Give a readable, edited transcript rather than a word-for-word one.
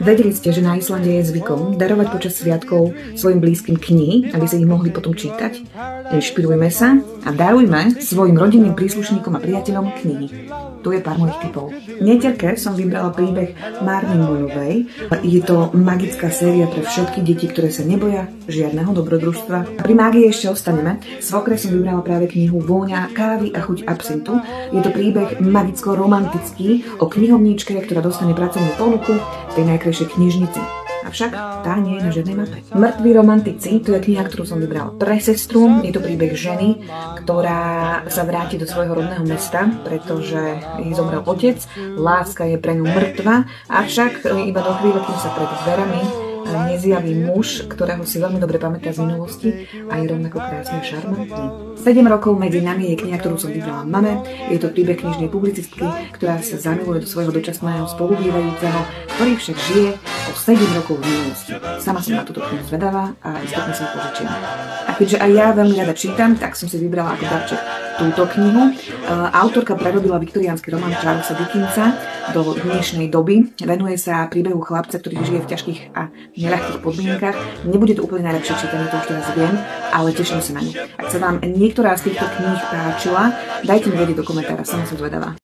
Vedeli ste, že na Islande je zvykom darovať počas sviatkov svojim blízkym knihy, aby si ich mohli potom čítať? Inšpirujme sa a darujme svojim rodinným príslušníkom a priateľom knihy. Tu je pár mojich tipov. Neterke som vybrala príbeh Marny Monovej. Je to magická séria pre všetky deti, ktoré sa neboja žiadneho dobrodružstva. Pri mágii ešte ostaneme. Svokre som vybrala práve knihu Vôňa kávy a chuť absintu. Je to príbeh magicko-romantický o knihovníčke, ktorá dostane pracovnú ponuku v tej najkrajšej knižnici. Avšak tá nie je na žiadnej mape. Mŕtvi romantici, to je kniha, ktorú som vybrala pre sestru. Je to príbeh ženy, ktorá sa vráti do svojho rodného mesta, pretože jej zomrel otec. Láska je pre ňu mŕtva, avšak iba do chvíle, kým sa pred dverami nezjaví muž, ktorého si veľmi dobre pamätá z minulosti a je rovnako krásne a šarmantný. 7 rokov medzi nami je kniha, ktorú som vybrala mame. Je to príbeh knižnej publicistky, ktorá sa zamiluje do svojho dočasného spolubývajúceho, ktorý však žije o 7 rokov v minulosti. Sama som na túto knihu zvedavá a istotne sa požičím. A keďže aj ja veľmi rada čítam, tak som si vybrala ako darček túto knihu. Autorka prerobila viktoriánsky román Charlesa Dickensa do dnešnej doby. Venuje sa príbehu chlapca, ktorý žije v ťažkých a neľahkých podmienkach. Nebude to úplne najlepšie čítanie, to už teraz viem, ale teším sa na ňu. Ak sa vám niektorá z týchto kníh páčila, dajte mi vedieť do komentára, sama som zvedavá.